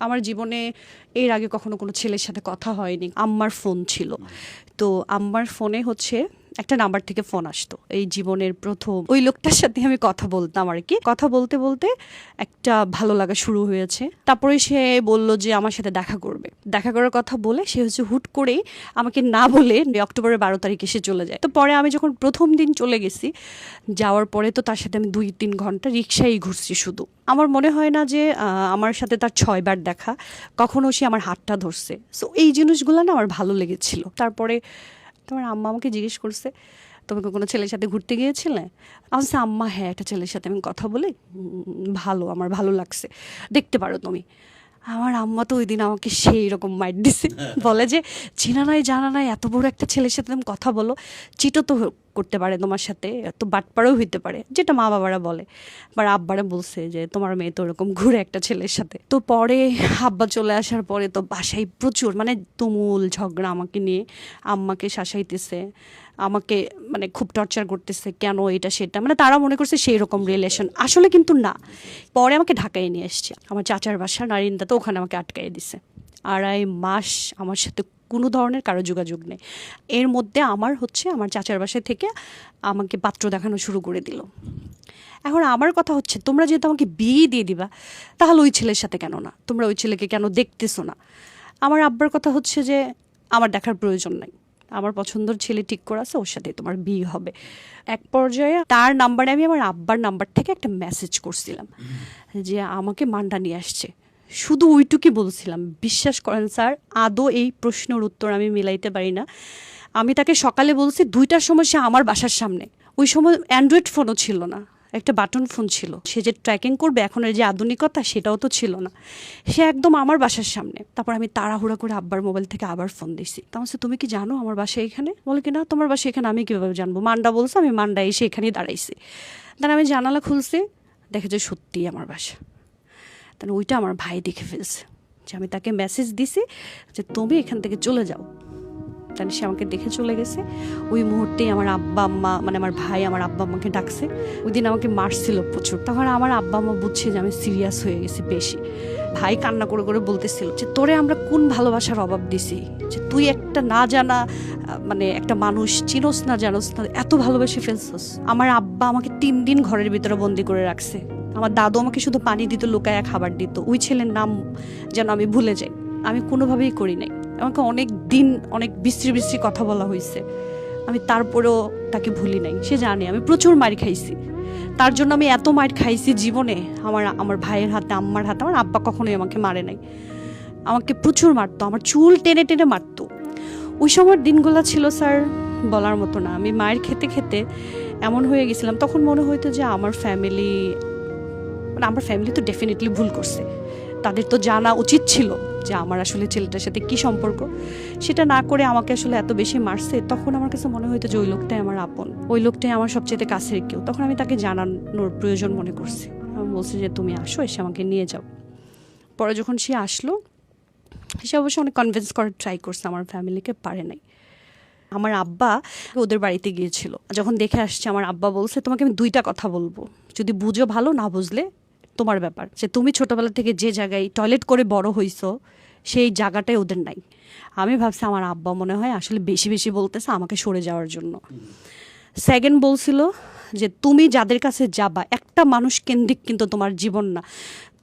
আমার জীবনে এর আগে কখনো কোনো ছেলের সাথে কথা হয়নি। আম্মার ফোন ছিল, তো আম্মার ফোনে হচ্ছে একটা নাম্বার থেকে ফোন আসতো। এই জীবনের প্রথম ওই লোকটার সাথে আমি কথা বলতাম আর কি। কথা বলতে বলতে একটা ভালো লাগা শুরু হয়েছে। তারপরে সে বলল যে আমার সাথে দেখা করবে। দেখা করার কথা বলে সে হচ্ছে হুট করেই আমাকে না বলে অক্টোবরের 12 তারিখে সে চলে যায়। তো পরে আমি যখন প্রথম দিন চলে গেছি, যাওয়ার পরে তো তার সাথে আমি 2-3 ঘন্টা রিক্সায় ঘুরছি শুধু। আমার মনে হয় না যে আমার সাথে তার 6 বার দেখা, কখনো সে আমার হাতটা ধরছে। সো এই জিনিসগুলো না আমার ভালো লেগেছিল। তারপরে তোমার আম্মা আমাকে জিজ্ঞেস করছে, তুমি কোনো ছেলের সাথে ঘুরতে গিয়েছিলে? আমি বলছি, আম্মা হ্যাঁ, একটা ছেলের সাথে আমি কথা বলি, ভালো, আমার ভালো লাগছে, দেখতে পারো তুমি। আমার আম্মা তো ওই দিন আমাকে সেই রকম মাইট দিছে, বলে যে চিনা নাই জানা নাই এত বড় একটা ছেলের সাথে তুমি কথা বলো, চিটো তো করতে পারে তোমার সাথে, এত বাটপাড়াও হইতে পারে, যেটা মা বাবারা বলে। আবার আব্বারা বলছে যে তোমার মেয়ে তো ওরকম ঘুরে একটা ছেলের সাথে। তো পরে আব্বা চলে আসার পরে তো বাসায় প্রচুর মানে তুমুল ঝগড়া আমাকে নিয়ে। আম্মাকে শাসাইতেছে, আমাকে মানে খুব টর্চার করতেছে, কেন এটা সেটা, মানে তারা মনে করছে সেই রকম রিলেশন, আসলে কিন্তু না। পরে আমাকে ঢাকায় নিয়ে এসছে, আমার চাচার বাসা নারিন্দা, তো ওখানে আমাকে আটকাই দিছে। 2.5 মাস আমার সাথে কোনো ধরনের কারো যোগাযোগ নেই। এর মধ্যে আমার চাচার বাসায় থেকে আমাকে পাত্র দেখানো শুরু করে দিল। এখন আমার কথা হচ্ছে, তোমরা যেহেতু আমাকে বিয়ে দিয়ে দিবা, তাহলে ওই ছেলের সাথে কেন না, তোমরা ওই ছেলেকে কেন দেখতেছো না? আমার আব্বার কথা হচ্ছে যে আমার দেখার প্রয়োজন নাই, আমার পছন্দের ছেলে ঠিক করে আছে, ওর সাথে তোমার বিয়ে হবে। এক পর্যায়ে তার নাম্বারে আমি আমার আব্বার নাম্বার থেকে একটা মেসেজ করছিলাম যে আমাকে মান্ডা নিয়ে আসছে, শুধু ওইটুকুই বলছিলাম। বিশ্বাস করেন স্যার, আদৌ এই প্রশ্নের উত্তর আমি মিলাইতে পারি না। আমি তাকে সকালে বলছি 2টার সময়, সে আমার বাসার সামনে। ওই সময় অ্যান্ড্রয়েড ফোনও ছিল না, একটা বাটন ফোন ছিল। সে যে ট্র্যাকিং করবে এখনের যে আধুনিকতা, সেটাও তো ছিল না। সে একদম আমার বাসার সামনে। তারপর আমি তাড়াহুড়া করে আব্বার মোবাইল থেকে আবার ফোন দিছি। তা বলছে, তুমি কি জানো আমার বাসা এখানে? বলে কি না, তোমার বাসা এখানে আমি কীভাবে জানবো? মান্ডা বলছে, আমি মান্ডা এসে এখানেই দাঁড়াইছি। তাহলে আমি জানালা খুলছি, দেখে যে সত্যিই আমার বাসা। তাহলে ওইটা আমার ভাই দেখে ফেলছে, যে আমি তাকে মেসেজ দিছি যে তুমি এখান থেকে চলে যাও। তাহলে সে আমাকে দেখে চলে গেছে। ওই মুহূর্তেই আমার আব্বা আম্মা, মানে আমার ভাই আমার আব্বা আম্মাকে ডাকছে। ওই দিন আমাকে মারছিল প্রচুর। তখন আমার আব্বা আম্মা বুঝছে যে আমি সিরিয়াস হয়ে গেছি বেশি। ভাই কান্না করে করে বলতেছিল যে তোরে আমরা কোন ভালোবাসার অভাব দিছি, যে তুই একটা না জানা মানে একটা মানুষ, চিনোস না জানোস না, এত ভালোবেসে ফেলছস। আমার আব্বা আমাকে 3 দিন ঘরের ভিতরে বন্দি করে রাখছে। আমার দাদু আমাকে শুধু পানি দিত, লুকায়া খাবার দিত। ওই ছেলের নাম যেন আমি ভুলে যাই, আমি কোনোভাবেই করি নাই। আমাকে অনেক দিন অনেক বিশ্রী বিশ্রী কথা বলা হয়েছে, আমি তারপরেও তাকে ভুলি নাই। সে জানে আমি প্রচুর মার খাইছি, তার জন্য আমি এত মার খাইছি জীবনে। আমার ভাইয়ের হাতে, আম্মার হাতে। আমার আব্বা কখনোই আমাকে মারে নাই, আমাকে প্রচুর মারতো, আমার চুল টেনে টেনে মারতো। ওই সময়ের দিনগুলো ছিল স্যার বলার মতো না। আমি মায়ের খেতে খেতে এমন হয়ে গেছিলাম, তখন মনে হইতো যে আমার ফ্যামিলি তো ডেফিনেটলি ভুল করছে, তাদের তো জানা উচিত ছিল যে আমার আসলে ছেলেটার সাথে কি সম্পর্ক। সেটা না করে আমাকে আসলে এত বেশি মারছে। তখন আমার কাছে মনে হইতো যে ওই লোকটাই আমার আপন, ওই লোকটাই আমার সবচেয়ে কাছের কেউ। তখন আমি তাকে জানানোর প্রয়োজন মনে করছি। আমি বলছি যে তুমি আসো, এসে আমাকে নিয়ে যাও। পরে যখন সে আসলো, সে অবশ্য অনেক কনভিন্স করার ট্রাই করছে, আমার ফ্যামিলিকে পারে নাই। আমার আব্বা ওদের বাড়িতে গিয়েছিল, যখন দেখে আসছে আমার আব্বা বলছে, তোমাকে আমি 2টা কথা বলবো, যদি বুঝো ভালো, না বুঝলে তোমার ব্যাপার। যে তুমি ছোটবেলা থেকে যে জায়গায় টয়লেট করে বড় হইছো, সেই জায়গাটাই ওদের নাই। আমি ভাবছি আমার আব্বা মনে হয় আসলে বেশি বেশি বলতেছে আমাকে সরে যাওয়ার জন্য। সেকেন্ড বলছিল যে তুমি যাদের কাছে যাবা, একটা মানুষ কেন্দ্রিক কিন্তু তোমার জীবন না,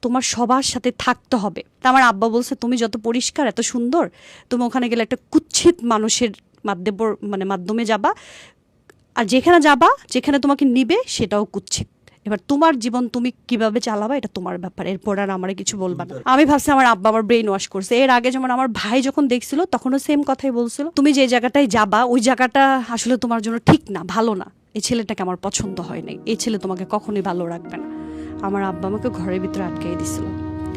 তোমার সবার সাথে থাকতে হবে। তা আমার আব্বা বলছে, তুমি যত পরিষ্কার, এত সুন্দর, তুমি ওখানে গেলে একটা কুৎসিত মানুষের মাধ্যমে যাবা, আর যেখানে যাবা, যেখানে তোমাকে নিবে, সেটাও কুৎসিত। এবার তোমার জীবন তুমি কিভাবে চালাবা, এটা তোমার ব্যাপার, এরপর আর আমার কিছু বলবা না। আমি ভাবছি আমার আব্বা আমার ব্রেন ওয়াশ করছে। এর আগে যেমন আমার ভাই যখন দেখছিল, তখনও সেম কথাই বলছিল, তুমি যে জায়গাটায় যাবা, ওই জায়গাটা আসলে তোমার জন্য ঠিক না, ভালো না, এই ছেলেটাকে আমার পছন্দ হয় নাই, এই ছেলে তোমাকে কখনোই ভালো রাখবে না। আমার আব্বা আমাকে ঘরের ভিতরে আটকাই দিছিল।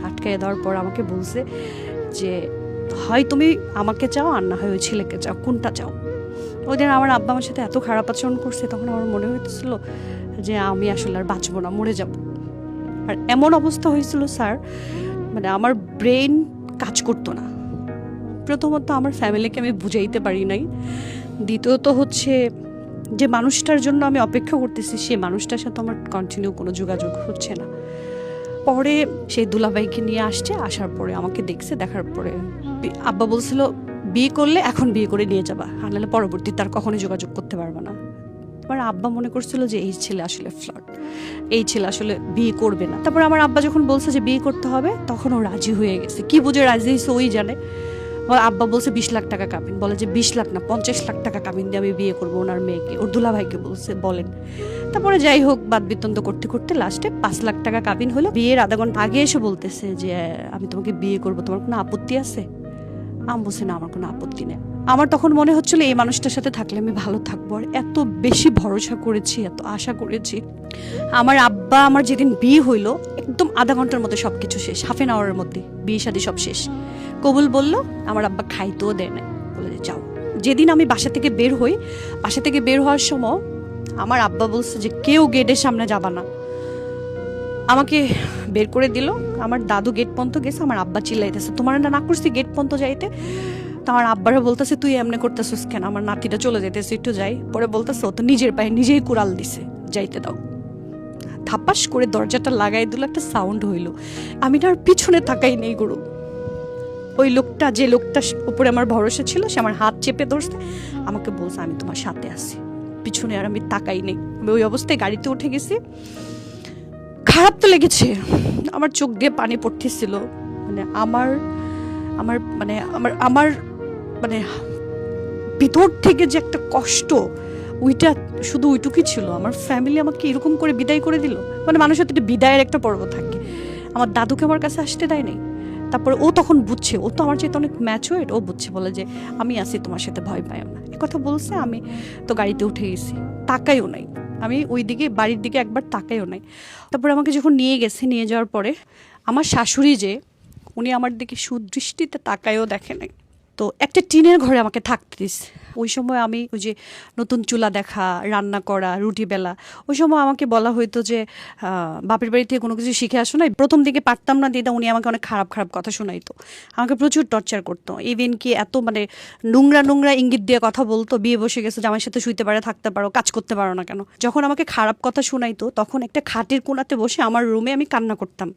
আটকাই দেওয়ার পর আমাকে বলছে যে হয় তুমি আমাকে চাও, আর না হয় ওই ছেলেকে চাও, কোনটা চাও? ওই দিন আমার আব্বা আমার সাথে এত খারাপ আচরণ করছে, তখন আমার মনে হইতেছিল যে আমি আসলে আর বাঁচবো না, মরে যাব। আর এমন অবস্থা হয়েছিল স্যার, মানে আমার ব্রেন কাজ করতো না। প্রথমত আমার ফ্যামিলিকে আমি বুঝাইতে পারি নাই, দ্বিতীয়ত হচ্ছে যে মানুষটার জন্য আমি অপেক্ষা করতেছি, সে মানুষটার সাথে আমার কন্টিনিউ কোনো যোগাযোগ হচ্ছে না। পরে সেই দুলাভাইকে নিয়ে আসছে, আসার পরে আমাকে দেখছে, দেখার পরে আব্বা বলছিল বিয়ে করলে এখন বিয়ে করে নিয়ে যাবা, আর নাহলে পরবর্তী তার কখনোই যোগাযোগ করতে পারবে না। এবার আব্বা মনে করছিল যে এই ছেলে আসলে ফ্লড, এই ছেলে আসলে বিয়ে করবে না। তারপর আমার আব্বা যখন বলছে যে বিয়ে করতে হবে, তখন ও রাজি হয়ে গেছে। কি বুঝে রাজি হয়েছে ওই জানে। আব্বা বলছে 20 লাখ টাকা কাবিন, বলে যে 20 লাখ না 50 লাখ টাকা কাবিন দিয়ে আমি বিয়ে করবো ওনার মেয়েকে, ওর দুলাভাইকে বলছে বলেন। তারপরে যাই হোক বাদ বিতন্দ করতে করতে লাস্টে 5 লাখ টাকা কাবিন হলো। বিয়ের আধা ঘন্টা আগে এসে বলতেছে যে আমি তোমাকে বিয়ে করবো, তোমার কোনো আপত্তি আছে? আমি বলছি না, আমার কোনো আপত্তি নেই। আমার তখন মনে হচ্ছিল এই মানুষটার সাথে থাকলে আমি ভালো থাকবো, আর এত বেশি ভরসা করেছি, এত আশা করেছি। আমার আব্বা আমার যেদিন বিয়ে হইলো একদম আধা ঘন্টার মধ্যে সবকিছু শেষ, হাফ এন আওয়ারের মধ্যে বিয়ে শাদী সব শেষ। কবুল বললো, আমার আব্বা খাইতেও দেয় না, বলে যে যাও। যেদিন আমি বাসা থেকে বের হই, বাসা থেকে বের হওয়ার সময় আমার আব্বা বলছে যে কেউ গেটের সামনে যাবা না, আমাকে বের করে দিল। আমার দাদু গেট পর্যন্ত গেছে, আমার আব্বা চিল্লাইতেছে তোমার না করছি গেট পর্যন্ত যাইতে। তো আমার আব্বারা বলতেছে তুই এমনি করতেছিস কেন, আমার নাতিটা চলে যেতেছে একটু যাই। পরে বলতেছে ও তো নিজের পায়ে নিজেই কুড়াল দিছে, যাইতে দাও। থাপাস করে দরজাটা লাগাই দিল, একটা সাউন্ড হইলো। আমি না আর পিছনে তাকাই নেই গুরু। ওই লোকটা, যে লোকটা উপরে আমার ভরসা ছিল, সে আমার হাত চেপে ধরছে, আমাকে বলছে আমি তোমার সাথে আছি। পিছনে আর আমি তাকাই নেই। আমি ওই অবস্থায় গাড়িতে উঠে গেছি। খারাপ তো লেগেছে, আমার চোখ দিয়ে পানি পড়তেছিল। মানে আমার আমার মানে আমার আমার মানে ভিতর থেকে যে একটা কষ্ট, ওইটা শুধু ওইটুকুই ছিল। আমার ফ্যামিলি আমাকে এরকম করে বিদায় করে দিল। মানে মানুষের তো বিদায়ের একটা পর্ব থাকে। আমার দাদুকে আমার কাছে আসতে দেয় নাই। তারপরে ও তখন বুঝছে, ও তো আমার চাইতে অনেক ম্যাচুয়ার্ড, ও বুঝছে, বলে যে আমি আছি তোমার সাথে, ভয় পাইও না। এ কথা বলছে। আমি তো গাড়িতে উঠে গেছি, তাকাইও নাই আমি ওই দিকে, বাড়ির দিকে একবার তাকাইও নাই। তারপরে আমাকে যখন নিয়ে গেছে, নিয়ে যাওয়ার পরে আমার শাশুড়ি যে, উনি আমার দিকে সুদৃষ্টিতে তাকায়ও দেখে নাই। তো একটা টিনের ঘরে আমাকে থাকতে দিস। ওই সময় আমি ওই যে নতুন চুলা দেখা, রান্না করা, রুটি বেলা, ওই সময় আমাকে বলা হইতো যে বাপের বাড়ি থেকে কোনো কিছু শিখে আসো না। প্রথম দিকে পারতাম না দিদা, উনি আমাকে অনেক খারাপ খারাপ কথা শোনাইতো, আমাকে প্রচুর টর্চার করতো। ইভেন কি এত মানে নোংরা নোংরা ইঙ্গিত দিয়ে কথা বলতো, বিয়ে বসে গেছে, জামাইয়ের সাথে শুইতে পারে, থাকতে পারো, কাজ করতে পারো না কেন। যখন আমাকে খারাপ কথা শোনাইতো, তখন একটা খাটের কোণাতে বসে আমার রুমে আমি কান্না করতাম।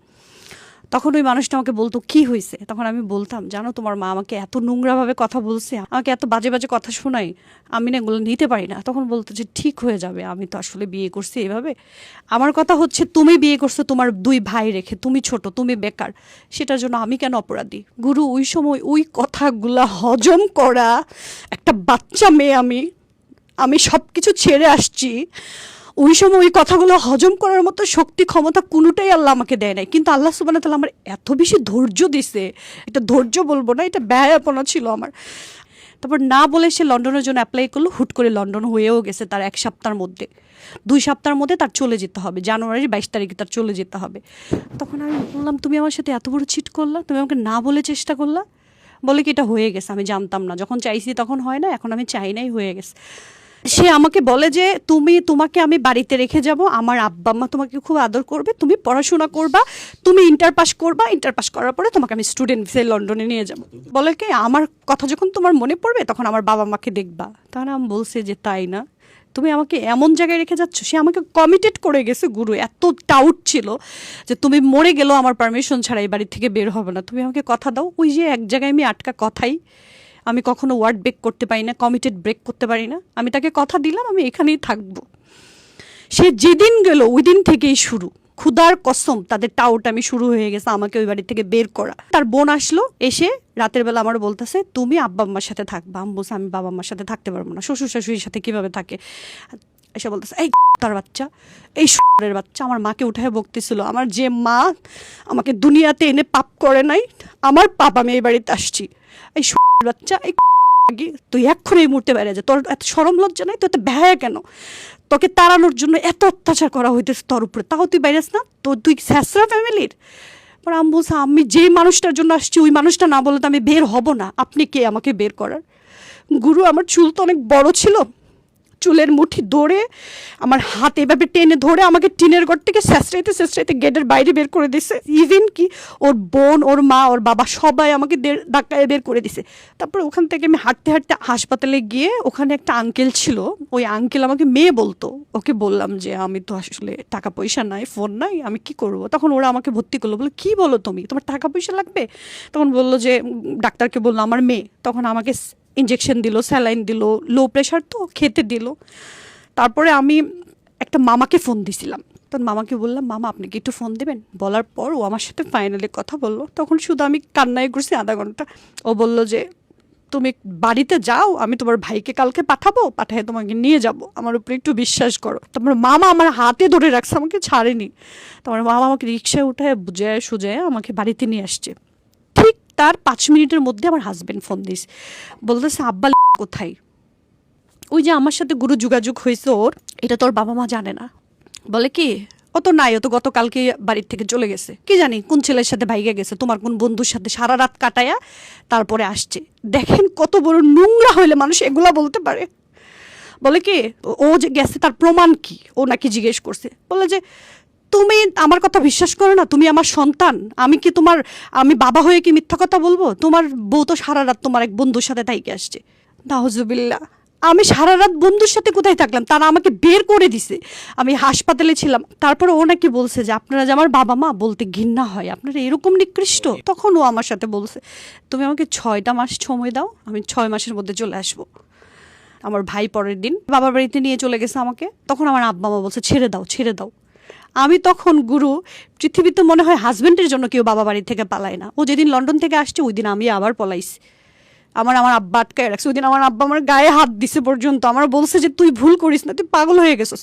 তখন ওই মানুষটা আমাকে বলতো কি হয়েছে, তখন আমি বলতাম জানো তোমার মা আমাকে এত নোংরাভাবে কথা বলছে, আমাকে এত বাজে বাজে কথা শোনাই, আমি না এগুলো নিতে পারি না। তখন বলতো যে ঠিক হয়ে যাবে, আমি তো আসলে বিয়ে করছি এইভাবে। আমার কথা হচ্ছে তুমি বিয়ে করছো তোমার 2 ভাই রেখে, তুমি ছোট, তুমি বেকার, সেটার জন্য আমি কেন অপরাধী? গুরু ওই সময় ওই কথাগুলা হজম করা, একটা বাচ্চা মেয়ে, আমি সব কিছু ছেড়ে আসছি, ওই সময় ওই কথাগুলো হজম করার মতো শক্তি ক্ষমতা কোনোটাই আল্লাহ আমাকে দেয় নাই। কিন্তু আল্লাহ সুবহানাহু ওয়া তাআলা আমার এত বেশি ধৈর্য দিছে, এটা ধৈর্য বলবো না, এটা ব্যয়াপনা ছিল আমার। তারপর না বলে সে লন্ডনের জন্য অ্যাপ্লাই করলো, হুট করে লন্ডন হয়েও গেছে তার 1 সপ্তাহের মধ্যে, 2 সপ্তাহের মধ্যে তার চলে যেতে হবে, জানুয়ারির 22 তারিখে তার চলে যেতে হবে। তখন আমি বললাম তুমি আমার সাথে এত বড় চিট করলা, তুমি আমাকে না বলে চেষ্টা করলা। বলে কি এটা হয়ে গেছে, আমি জানতাম না, যখন চাইছি তখন হয় না, এখন আমি চাই নাই, হয়ে গেছে। সে আমাকে বলে যে তোমাকে আমি বাড়িতে রেখে যাব, আমার আব্বা আম্মা তোমাকে খুব আদর করবে, তুমি পড়াশোনা করবা, তুমি ইন্টার পাস করবা, ইন্টার পাস করার পরে তোমাকে আমি স্টুডেন্ট ভিসায় লন্ডনে নিয়ে যাব। বলে কি আমার কথা যখন তোমার মনে পড়বে তখন আমার বাবা মাকে দেখবা। তাহলে আমি বলছি যে তাই না, তুমি আমাকে এমন জায়গায় রেখে যাচ্ছ। সে আমাকে কমিটেড করে গেছে গুরু, এত টাউট ছিল যে তুমি মরে গেলেও আমার পারমিশন ছাড়া এই বাড়ি থেকে বের হবে না, তুমি আমাকে কথা দাও। ওই যে এক জায়গায় আমি আটকা, কথাই আমি কখনো ওয়ার্ড ব্রেক করতে পারি না, কমিটেড ব্রেক করতে পারি না। আমি তাকে কথা দিলাম আমি এখানেই থাকবো। সে যেদিন গেল ওই দিন থেকেই শুরু, ক্ষুধার কসম তাদের টাউট আমি শুরু হয়ে গেছে আমাকে ওই বাড়ি থেকে বের করা। তার বোন আসলো, এসে রাতের বেলা আমার বলতেছে তুমি আব্বা আম্মার সাথে থাকবা। আমি বলছি আমি বাবা আম্মার সাথে থাকতে পারবো না, শ্বশুর শাশুড়ির সাথে কিভাবে থাকে। এসে বলতেছে এই তার বাচ্চা, এই শুয়ারের বাচ্চা, আমার মাকে উঠায় বকতেছিল। আমার যে মা আমাকে দুনিয়াতে এনে পাপ করে নাই, আমার পাপ আমি এই বাড়িতে আসছি। এই শুয়ারের বাচ্চা, এই তুই এক্ষুনি এই মুহূর্তে বেড়ে যা, তোর এত শরম লজ্জা নাই, তুই এত বেহায়া কেন? তোকে তাড়ানোর জন্য এত অত্যাচার করা হইতেছে তোর উপরে, তাও তুই বাইরেস না, তো তুই স্যাসরা ফ্যামিলির। পরে আমি বলছি আমি যে মানুষটার জন্য আসছি ওই মানুষটা না বলে তো আমি বের হব না, আপনি কে আমাকে বের করার? গুরু আমার চুল তো অনেক বড় ছিল, চুলের মুঠি ধরে আমার হাত এভাবে টেনে ধরে আমাকে টিনের ঘর থেকে শেষরাইতে গেটের বাইরে বের করে দিছে। ইভেন কি ওর বোন, ওর মা, ওর বাবা সবাই আমাকে ধাক্কায় বের করে দিছে। তারপরে ওখান থেকে আমি হাঁটতে হাঁটতে হাসপাতালে গিয়ে ওখানে একটা আঙ্কেল ছিল, ওই আঙ্কেল আমাকে মেয়ে বলতো। ওকে বললাম যে আমি তো আসলে টাকা পয়সা নাই, ফোন নাই, আমি কি করব। তখন ওরা আমাকে ভর্তি করলো, বলে কি বলো তুমি, তোমার টাকা পয়সা লাগবে? তখন বললো যে ডাক্তারকে বললো আমার মেয়ে। তখন আমাকে ইঞ্জেকশন দিল, স্যালাইন দিল, লো প্রেশার তো খেতে দিল। তারপরে আমি একটা মামাকে ফোন দিছিলাম, তখন মামাকে বললাম মামা আপনি কি একটু ফোন দেবেন। বলার পর ও আমার সাথে ফাইনালি কথা বললো। তখন শুধু আমি কান্নায় করছি আধা ঘন্টা। ও বললো যে তুমি বাড়িতে যাও, আমি তোমার ভাইকে কালকে পাঠায় তোমাকে নিয়ে যাব, আমার উপরে একটু বিশ্বাস করো। তারপর মামা আমার হাতে ধরে রাখছে, আমাকে ছাড়েনি। তারপরে মামা আমাকে রিক্সায় উঠায় বুঝায় সুজায় আমাকে বাড়িতে নিয়ে আসছে। ঠিক তার 5 মিনিটের মধ্যে আমার হাজবেন্ড ফোন দিস, বলতেছে আব্বা কোথায়। ওই যে আমার সাথে গুরু যোগাযোগ হয়েছে ওর, এটা তোর বাবা মা জানে না। বলে কি ও তো নাই, ও তো গতকালকে বাড়ির থেকে চলে গেছে, কি জানি কোন ছেলের সাথে ভাইগে গেছে, তোমার কোন বন্ধুর সাথে সারা রাত কাটায়া তারপরে আসছে। দেখেন কত বড় নোংরা হইলে মানুষ এগুলা বলতে পারে। বলে কি ও যে গেছে তার প্রমাণ কি, ও নাকি জিজ্ঞেস করছে। বলে যে তুমি আমার কথা বিশ্বাস করো না, তুমি আমার সন্তান, আমি বাবা হয়ে কি মিথ্যা কথা বলবো? তোমার বউ তো সারা রাত তোমার এক বন্ধুর সাথে তাইকে আসছে। নাউজুবিল্লাহ, আমি সারা রাত বন্ধুর সাথে কোথায় থাকলাম, তারা আমাকে বের করে দিছে, আমি হাসপাতালে ছিলাম। তারপরে ও নাকি বলছে যে আপনারা যে আমার বাবা মা বলতে ঘৃণা হয়, আপনারা এরকম নিকৃষ্ট। তখন ও আমার সাথে বলছে তুমি আমাকে 6টা মাস সময় দাও, আমি 6 মাসের মধ্যে চলে আসবো। আমার ভাই পরের দিন বাবার বাড়িতে নিয়ে চলে গেছে আমাকে। তখন আমার আব্বা মা বলছে ছেড়ে দাও। আমি তখন গুরু, পৃথিবীতে মনে হয় হাজবেন্ডের জন্য কেউ বাবা বাড়ি থেকে পালায় না। ও যেদিন লন্ডন থেকে আসছে ওই দিন আমি আবার পলাইছি। আমার আব্বা আটকায় রাখছে। ওই দিন আমার আব্বা আমার গায়ে হাত দিছে পর্যন্ত, আমার বলছে যে তুই ভুল করিস না, তুই পাগল হয়ে গেছিস।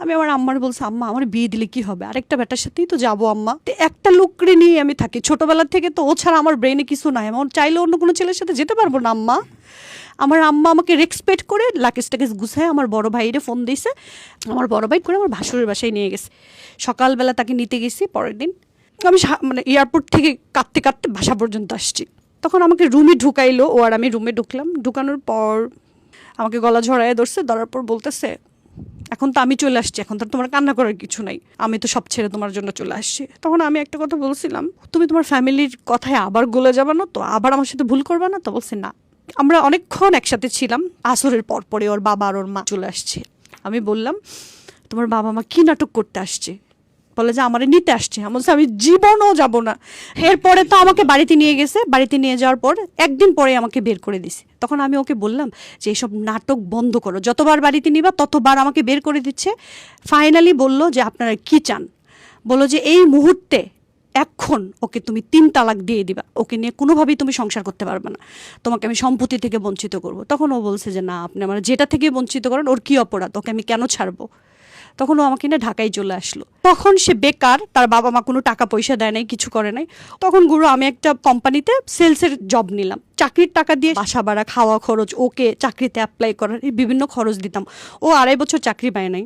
আমি আমার আম্মার বলছি আম্মা আমার বিয়ে দিলে কি হবে, আরেকটা বেটার সাথেই তো যাবো আম্মা, একটা লোকরে নিয়ে আমি থাকি, ছোটবেলা থেকে তো ও ছাড়া আমার ব্রেনে কিছু নাই, এমন চাইলে অন্য কোনো ছেলের সাথে যেতে পারবো না আম্মা। আমার আম্মা আমাকে রেসপেক্ট করে লাগেজ টাগেজ গুছায় আমার বড় ভাইরে ফোন দিয়েছে। আমার বড় ভাই করে আমার ভাসুরের বাসায় নিয়ে গেছে। সকালবেলা তাকে নিতে গেছি, পরের দিন আমি মানে এয়ারপোর্ট থেকে কাঁদতে কাঁদতে বাসা পর্যন্ত আসছি। তখন আমাকে রুমে ঢুকাইলো ও, আর আমি রুমে ঢুকলাম। ঢুকানোর পর আমাকে গলা ঝরায় ধরছে, ধরার পর বলতেছে এখন তো আমি চলে আসছি, এখন তো তোমার কান্না করার কিছু নাই, আমি তো সব ছেড়ে তোমার জন্য চলে আসছি। তখন আমি একটা কথা বলছিলাম, তুমি তোমার ফ্যামিলির কথায় আবার গলে যাবা না তো, আবার আমার সাথে ভুল করবা না তো? বলছে না। আমরা অনেকক্ষণ একসাথে ছিলাম। আসরের পরে ওর বাবা আর ওর মা চলে আসছে। আমি বললাম তোমার বাবা মা কি নাটক করতে আসছে? বলে যে আমারে নিতে আসছে। আমি জীবনও যাব না। এরপরে তো আমাকে বাড়িতে নিয়ে গেছে। বাড়িতে নিয়ে যাওয়ার পর একদিন পরে আমাকে বের করে দিছে। তখন আমি ওকে বললাম যে এইসব নাটক বন্ধ করো, যতবার বাড়িতে নিবা ততবার আমাকে বের করে দিচ্ছে। ফাইনালি বলল যে আপনারা কি চান? বললো যে এই মুহূর্তে এখন ওকে তুমি 3 তালাক দিয়ে দিবা, ওকে নিয়ে কোনোভাবেই তুমি সংসার করতে পারবে না, তোমাকে আমি সম্পত্তি থেকে বঞ্চিত করব। তখন ও বলছে যে না, আপনি আমার যেটা থেকে বঞ্চিত করেন ওর কি অপরাধ, ওকে আমি কেন ছাড়বো? তখন ও আমাকে নিয়ে ঢাকায় চলে আসলো। তখন সে বেকার, তার বাবা মা কোনো টাকা পয়সা দেয় নাই, কিছু করে নাই। তখন গুরু আমি একটা কোম্পানিতে সেলসের জব নিলাম। চাকরির টাকা দিয়ে বাসা ভাড়া, খাওয়া খরচ, ওকে চাকরিতে অ্যাপ্লাই করার বিভিন্ন খরচ দিতাম। ও 2.5 বছর চাকরি পায় নাই।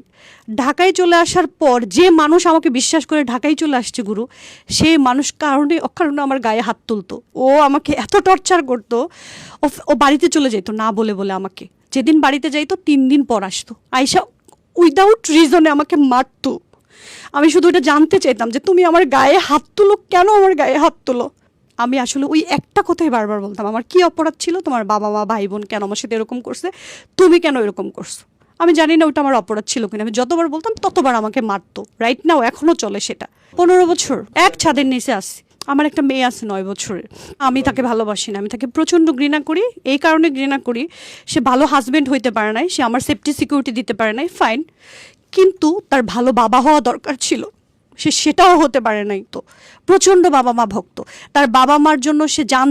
ঢাকায় চলে আসার পর যে মানুষ আমাকে বিশ্বাস করে ঢাকায় চলে আসছে গুরু, সেই মানুষ অকারণে আমার গায়ে হাত তুলতো। ও আমাকে এত টর্চার করতো। ও বাড়িতে চলে যেত না বলে আমাকে, যেদিন বাড়িতে যাইতো 3 দিন পর আসতো, আইসা উইদাউট রিজনে আমাকে মারতো। আমি শুধু এটা জানতে চাইতাম যে তুমি আমার গায়ে হাত তুলো কেন, আমার গায়ে হাত তুলো। আমি আসলে ওই একটা কথাই বারবার বলতাম, আমার কি অপরাধ ছিল, তোমার বাবা মা ভাই বোন কেন আমার সাথে এরকম করছে, তুমি কেন এরকম করছো? আমি জানি না ওটা আমার অপরাধ ছিল কিনা। আমি যতবার বলতাম ততবার আমাকে মারতো। রাইট নাও এখনো চলে সেটা। 15 বছর এক ছাদের নিচে আসছি। আমার একটা মেয়ে আছে 9 বছরের। আমি তাকে ভালোবাসি না, আমি তাকে প্রচণ্ড ঘৃণা করি। এই কারণে ঘৃণা করি, সে ভালো হাজবেন্ড হইতে পারে নাই, সে আমার সেফটি সিকিউরিটি দিতে পারে নাই, ফাইন, কিন্তু তার ভালো বাবা হওয়া দরকার ছিল, সে সেটাও হতে পারে নাই। তো প্রচণ্ড বাবা মা ভক্ত, তার বাবা মার জন্য সে জান